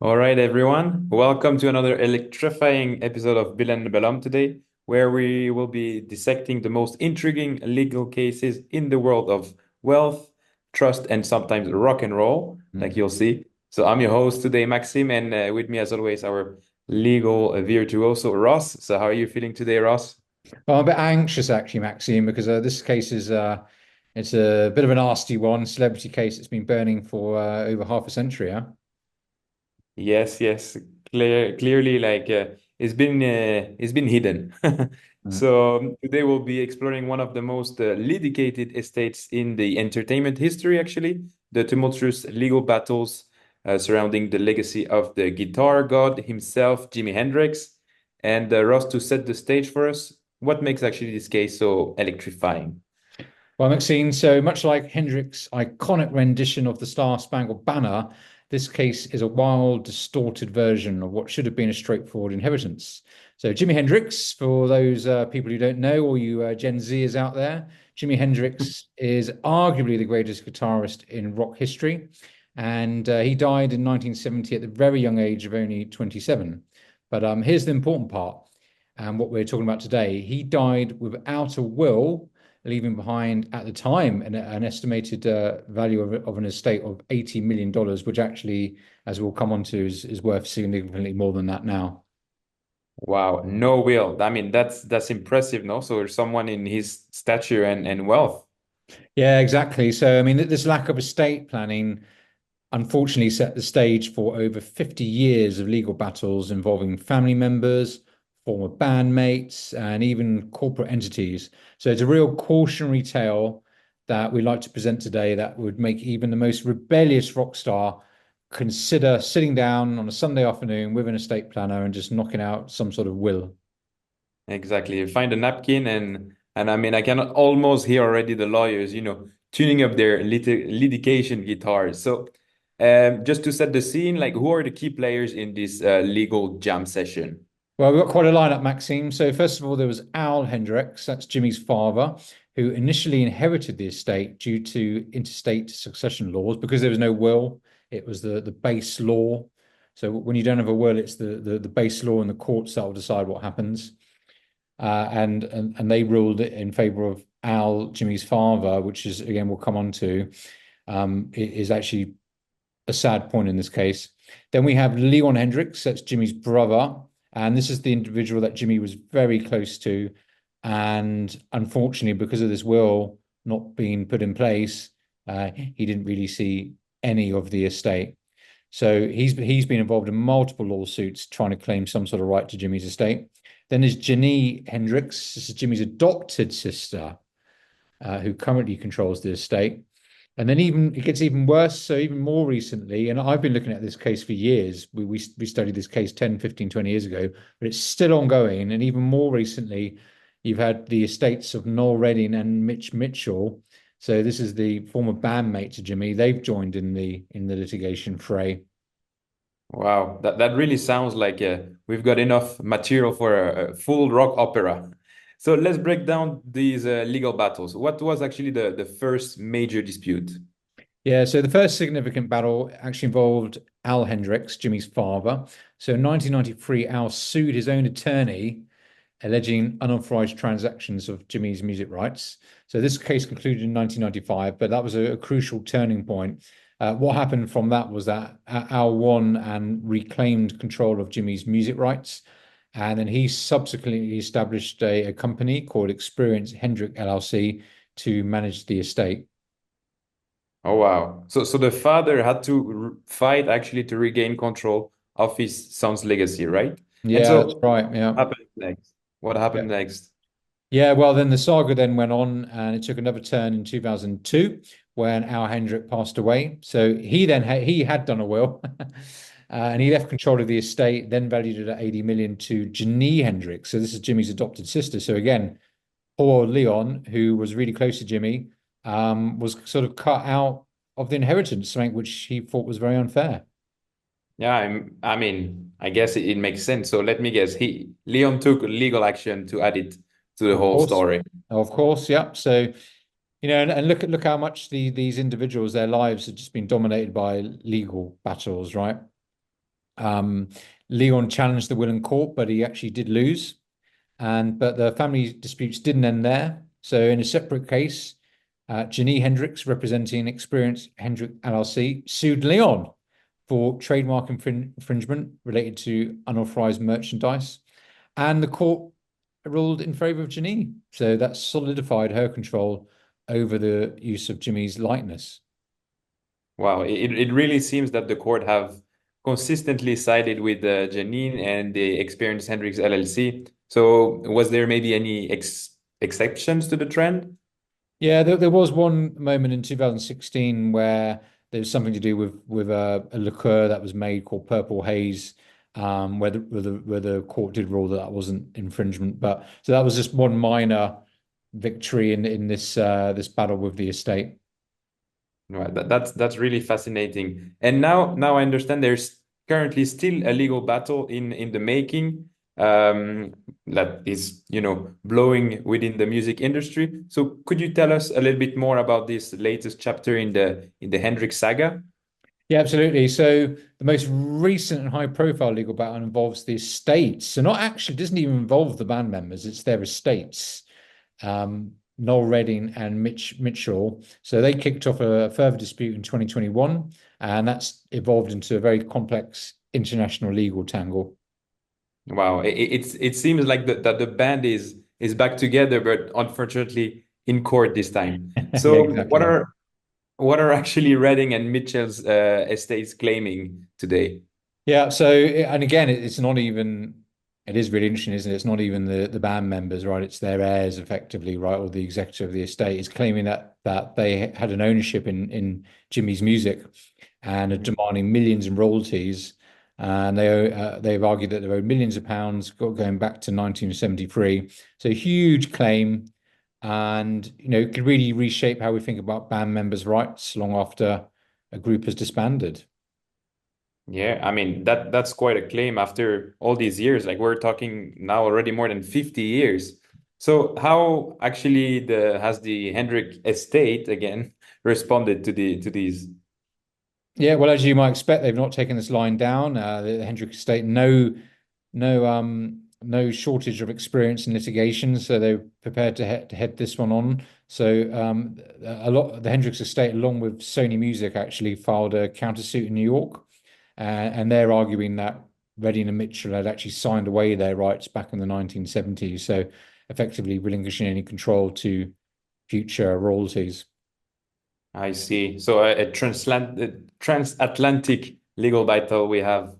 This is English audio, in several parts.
All right, everyone. Welcome to another electrifying episode of Billen Belhomme today, where we will be dissecting the most intriguing legal cases in the world of wealth, trust, and sometimes rock and roll, like Mm. you'll see. So I'm your host today, Maxime, and with me, as always, our legal virtuoso, Ross. So how are you feeling today, Ross? Well, I'm a bit anxious actually, Maxime, because this case is it's a bit of a nasty one, celebrity case that's been burning for over half a century, huh? Yes, yes, clearly, it's been hidden. Mm. So today we'll be exploring one of the most litigated estates in the entertainment history, actually, the tumultuous legal battles surrounding the legacy of the guitar god himself, Jimi Hendrix. And Ross, to set the stage for us, what makes actually this case so electrifying? Well, Maxine, so much like Hendrix's iconic rendition of the Star Spangled Banner, this case is a wild, distorted version of what should have been a straightforward inheritance. So, Jimi Hendrix, for those people who don't know, or you Gen Zers out there, Jimi Hendrix is arguably the greatest guitarist in rock history. And he died in 1970 at the very young age of only 27. But here's the important part, and what we're talking about today. He died without a will, leaving behind at the time an estimated value of an estate of $80 million, which actually, as we'll come on to, is worth significantly more than that now. Wow, no will. I mean, that's impressive, no? So someone in his stature and wealth. Yeah, exactly. So, I mean, this lack of estate planning unfortunately set the stage for over 50 years of legal battles involving family members, former bandmates, and even corporate entities. So it's a real cautionary tale that we like to present today that would make even the most rebellious rock star consider sitting down on a Sunday afternoon with an estate planner and just knocking out some sort of will. Exactly. You find a napkin and I mean I can almost hear already the lawyers, tuning up their litigation guitars. So just to set the scene, like who are the key players in this legal jam session? Well, we've got quite a lineup, Maxime. So, first of all, there was Al Hendricks, that's Jimmy's father, who initially inherited the estate due to interstate succession laws because there was no will. It was the base law. So, when you don't have a will, it's the base law and the courts that will decide what happens. And they ruled it in favor of Al, Jimmy's father, which is, again, we'll come on to, is actually a sad point in this case. Then we have Leon Hendrix, that's Jimmy's brother. And this is the individual that Jimmy was very close to. And unfortunately, because of this will not being put in place, he didn't really see any of the estate. So he's been involved in multiple lawsuits trying to claim some sort of right to Jimmy's estate. Then there's Janie Hendrix. This is Jimmy's adopted sister, who currently controls the estate. And then even it gets even worse. So even more recently, and I've been looking at this case for years. We studied this case 10, 15, 20 years ago, but it's still ongoing. And even more recently, you've had the estates of Noel Redding and Mitch Mitchell. So this is the former bandmate to Jimmy. They've joined in the litigation fray. Wow, that really sounds like we've got enough material for a full rock opera. So let's break down these legal battles. What was actually the first major dispute? Yeah, so the first significant battle actually involved Al Hendricks, Jimmy's father. So in 1993, Al sued his own attorney alleging unauthorized transactions of Jimmy's music rights. So this case concluded in 1995, but that was a crucial turning point. What happened from that was that Al won and reclaimed control of Jimmy's music rights. And then he subsequently established a company called Experience Hendrick LLC to manage the estate. Oh wow. So the father had to fight actually to regain control of his son's legacy, right? And Yeah, that's so right. Yeah. what happened next? What happened Yeah. next? Yeah, well, then the saga then went on and it took another turn in 2002 when Al Hendrick passed away. So he had done a will and he left control of the estate, then valued it at 80 million to Janie Hendrix. So this is Jimmy's adopted sister. So again, poor Leon, who was really close to Jimmy, was sort of cut out of the inheritance, something which he thought was very unfair. Yeah, I mean, I guess it makes sense. So let me guess. Leon took legal action to add it to the Of whole course. story. Of course, yeah. So and look how much these individuals, their lives have just been dominated by legal battles, right? Um, Leon challenged the will in court, but he actually did lose. But the family disputes didn't end there. So in a separate case, Janie Hendrix, representing Experience Hendrix LLC, sued Leon for trademark infringement related to unauthorized merchandise. And the court ruled in favor of Janie. So that solidified her control over the use of Jimmy's likeness. Wow, it really seems that the court have consistently sided with Janine and the Experience Hendrix LLC. So was there maybe any exceptions to the trend? Yeah, there was one moment in 2016 where there was something to do with a liqueur that was made called Purple Haze, where the court did rule that that wasn't infringement. But so that was just one minor victory in this battle with the estate. Right, that's really fascinating. And now I understand there's currently still a legal battle in the making that is, blowing within the music industry. So could you tell us a little bit more about this latest chapter in the Hendrix saga? Yeah, absolutely. So the most recent and high-profile legal battle involves the estates. So not actually doesn't even involve the band members; it's their estates. Noel Redding and Mitch Mitchell. So they kicked off a further dispute in 2021, and that's evolved into a very complex international legal tangle. Wow, it seems like that the band is back together, but unfortunately in court this time. Yeah, So exactly. what are actually Redding and Mitchell's estates claiming today? Yeah. So, and again, it's not even. It is really interesting, isn't it? It's not even the band members, right? It's their heirs, effectively, right? Or the executive of the estate is claiming that they had an ownership in Jimmy's music and are demanding millions in royalties. And they've argued that they're owed millions of pounds going back to 1973. So huge claim, and could really reshape how we think about band members' rights long after a group has disbanded. Yeah, I mean that's quite a claim after all these years. Like we're talking now already more than 50 years. So how actually the has the Hendrik estate again responded to these? Yeah, well, as you might expect, they've not taken this line down. The Hendrick estate, no shortage of experience in litigation, so they're prepared to head this one on. So the Hendrix estate, along with Sony Music, actually filed a countersuit in New York, and they're arguing that Redding and Mitchell had actually signed away their rights back in the 1970s, so effectively relinquishing any control to future royalties. I see. So a transatlantic legal battle we have Yeah.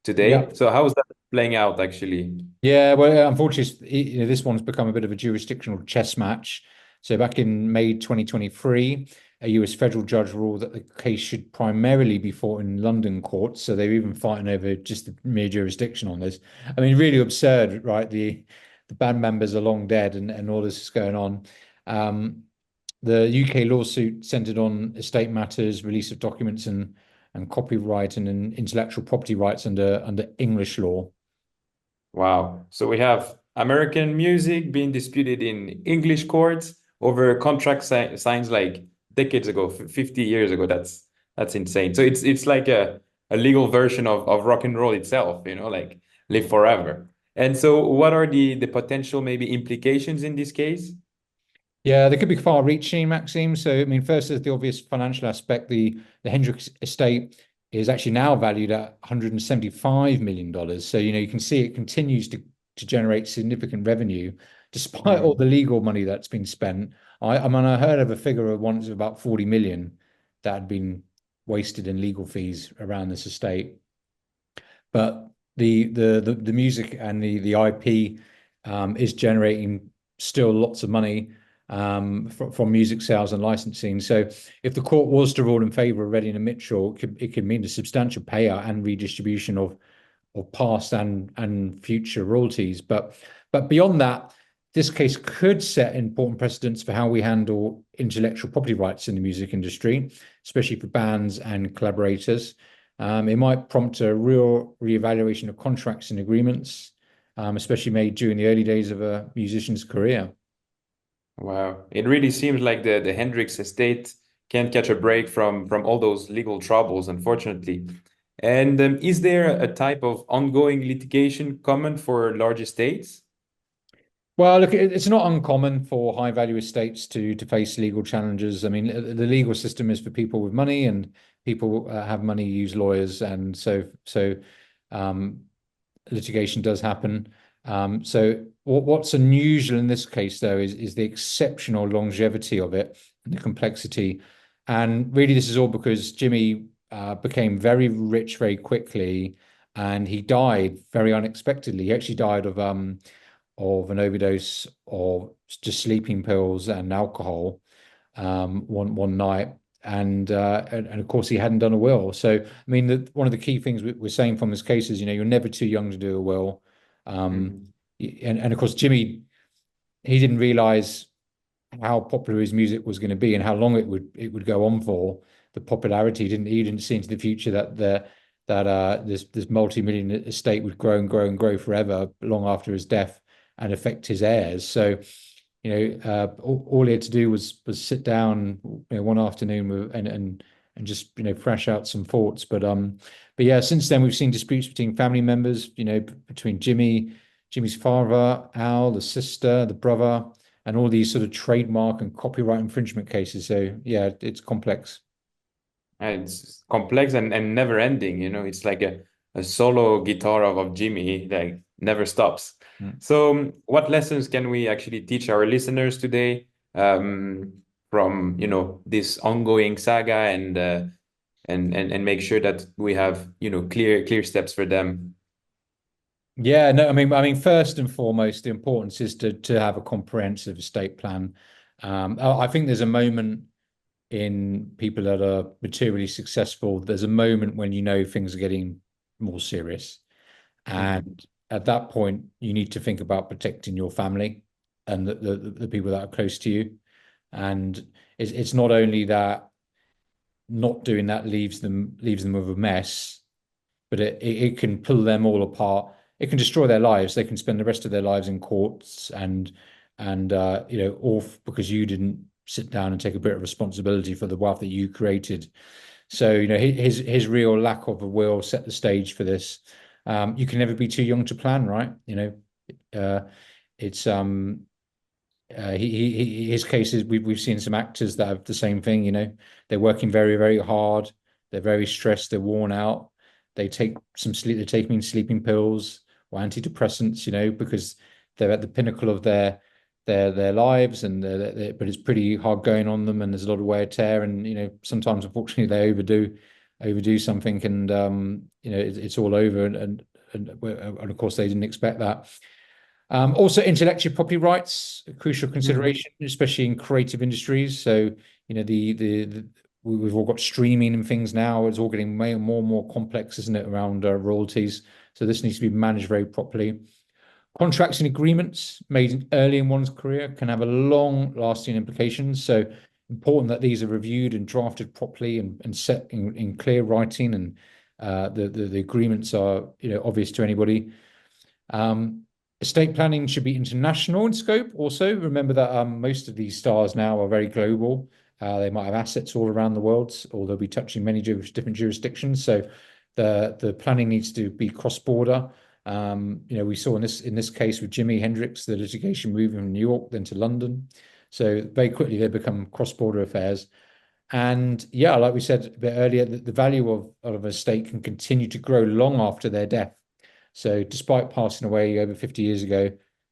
today. So how is that playing out actually? Yeah, well, unfortunately, this one's become a bit of a jurisdictional chess match. So back in May 2023, a US federal judge ruled that the case should primarily be fought in London courts. So they're even fighting over just the mere jurisdiction on this. I mean, really absurd, right? The band members are long dead, and all this is going on. Um, the UK lawsuit centered on estate matters, release of documents, and copyright and intellectual property rights under English law. Wow. So we have American music being disputed in English courts over contract signs like decades ago, 50 years ago. That's insane. So it's like a legal version of rock and roll itself, like live forever. And so what are the potential maybe implications in this case? Yeah, they could be far-reaching, Maxime. So, I mean, first there's the obvious financial aspect. The Hendrix estate is actually now valued at $175 million. So, you can see it continues to generate significant revenue despite all the Mm. legal money that's been spent. I mean, I heard of a figure of once of about 40 million that had been wasted in legal fees around this estate. But the music and the IP is generating still lots of money from music sales and licensing. So if the court was to rule in favor of Redding and Mitchell, it could mean a substantial payout and redistribution of past and future royalties. But beyond that, this case could set important precedents for how we handle intellectual property rights in the music industry, especially for bands and collaborators. It might prompt a real reevaluation of contracts and agreements, especially made during the early days of a musician's career. Wow. It really seems like the Hendrix estate can't catch a break from all those legal troubles, unfortunately. And is there a type of ongoing litigation common for large estates? Well, look, it's not uncommon for high value estates to face legal challenges. I mean, the legal system is for people with money, and people have money use lawyers, and um, litigation does happen. So what's unusual in this case, though, is the exceptional longevity of it and the complexity. And really, this is all because Jimmy became very rich very quickly, and he died very unexpectedly. He actually died of an overdose of just sleeping pills and alcohol one night. And of course he hadn't done a will. So I mean, one of the key things we're saying from this case is, you're never too young to do a will. Um, Mhm. and of course Jimmy, he didn't realize how popular his music was going to be and how long it would go on for. The popularity didn't he didn't see into the future that this multi-million estate would grow and grow and grow forever long after his death and affect his heirs. So all he had to do was sit down, one afternoon and just thrash out some thoughts. But yeah, since then we've seen disputes between family members, between Jimmy's father, Al, the sister, the brother, and all these sort of trademark and copyright infringement cases. So yeah, it's complex. And it's complex and never ending, it's like a solo guitar of Jimmy, like never stops. Mm. So, what lessons can we actually teach our listeners today from, this ongoing saga and make sure that we have, clear steps for them? Yeah, no, I mean, first and foremost, the importance is to have a comprehensive estate plan. I think there's a moment in people that are materially successful. There's a moment when things are getting more serious, Mhm. and at that point, you need to think about protecting your family and the people that are close to you. And it's not only that not doing that leaves them with a mess, but it can pull them all apart. It can destroy their lives. They can spend the rest of their lives in courts and all because you didn't sit down and take a bit of responsibility for the wealth that you created. So his real lack of a will set the stage for this. You can never be too young to plan, right? Uh, it's his cases. We've seen some actors that have the same thing. They're working very very hard. They're very stressed. They're worn out. They take some sleep. They're taking sleeping pills or antidepressants. Because they're at the pinnacle of their lives, and but it's pretty hard going on them, and there's a lot of wear and tear, and sometimes unfortunately they overdo something, and it's all over, and of course they didn't expect that. Also, intellectual property rights, a crucial Mhm. consideration, especially in creative industries. So, we've all got streaming and things now. It's all getting more and more complex, isn't it, around royalties? So this needs to be managed very properly. Contracts and agreements made early in one's career can have a long-lasting implications. So important that these are reviewed and drafted properly and set in clear writing, and the agreements are obvious to anybody. Um, Estate planning should be international in scope. Also, remember that most of these stars now are very global. They might have assets all around the world, or they'll be touching many different jurisdictions. So the planning needs to be cross-border. We saw in this case with Jimi Hendrix, the litigation moving from New York then to London. So very quickly they become cross-border affairs. And yeah, like we said a bit earlier, the value of a estate can continue to grow long after their death. So, despite passing away over 50 years ago,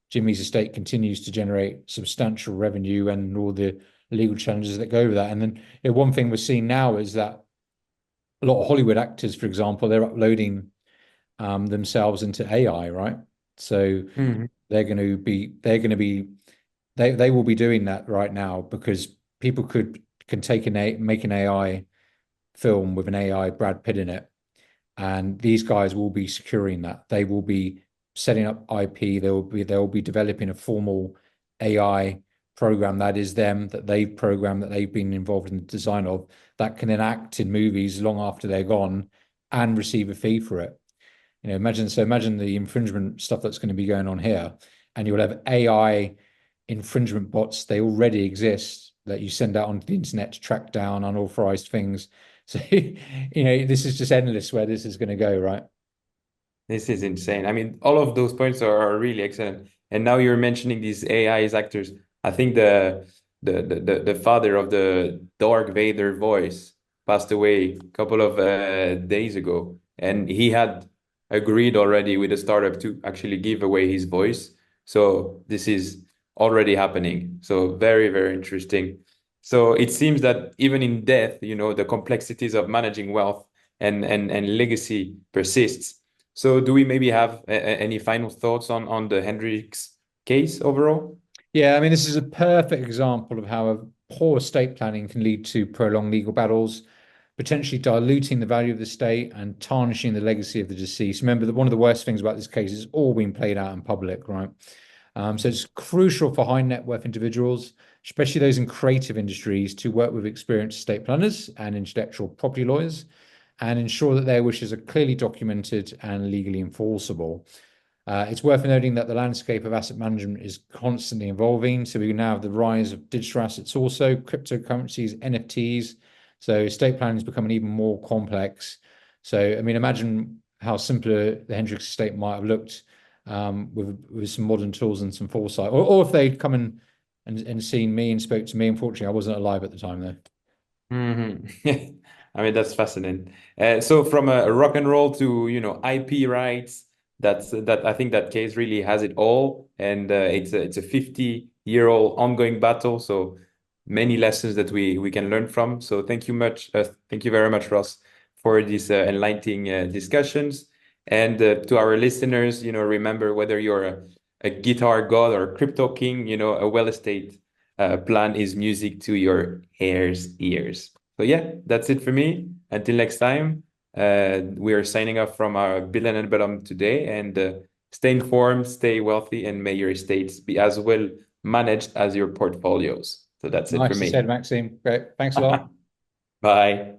Jimmy's estate continues to generate substantial revenue and all the legal challenges that go with that. And then, one thing we're seeing now is that a lot of Hollywood actors, for example, they're uploading themselves into AI, right? So Mhm. they will be doing that right now because people can make an AI film with an AI Brad Pitt in it, and these guys will be securing that. They will be setting up IP. They will be developing a formal AI program that is them, that they've programmed, that they've been involved in the design of, that can then act in movies long after they're gone and receive a fee for it. Imagine the infringement stuff that's going to be going on here, and you'll have AI infringement bots. They already exist that you send out onto the internet to track down unauthorized things. So, this is just endless where this is going to go, right? This is insane. I mean, all of those points are really excellent. And now you're mentioning these AI's actors. I think the father of the Dark Vader voice passed away a couple of days ago, and he had agreed already with a startup to actually give away his voice. So this is already happening. So very, very interesting. So it seems that even in death, the complexities of managing wealth and legacy persists. So do we maybe have any final thoughts on the Hendrix case overall? Yeah, I mean, this is a perfect example of how a poor estate planning can lead to prolonged legal battles, potentially diluting the value of the state and tarnishing the legacy of the deceased. Remember that one of the worst things about this case is all being played out in public, right? So it's crucial for high net worth individuals, especially those in creative industries, to work with experienced estate planners and intellectual property lawyers and ensure that their wishes are clearly documented and legally enforceable. It's worth noting that the landscape of asset management is constantly evolving. So we now have the rise of digital assets, also cryptocurrencies, NFTs. So estate planning is becoming even more complex. So, I mean, imagine how simpler the Hendrix estate might have looked with some modern tools and some foresight. Or if they'd come and seen me and spoke to me. Unfortunately, I wasn't alive at the time, though. Hmm. I mean, that's fascinating. So from a rock and roll to, IP rights, that I think that case really has it all. And it's a 50-year-old ongoing battle. So many lessons that we can learn from. So thank you very much, Ross, for these enlightening discussions. And to our listeners, remember whether you're a guitar god or a crypto king, a well estate plan is music to your hair's ears. So yeah, that's it for me. Until next time, we are signing off from our Billen and Belhomme today, and stay informed, stay wealthy, and may your estates be as well managed as your portfolio's. So that's it for Nicely said, me. Maxime. Great. Thanks a lot. Bye.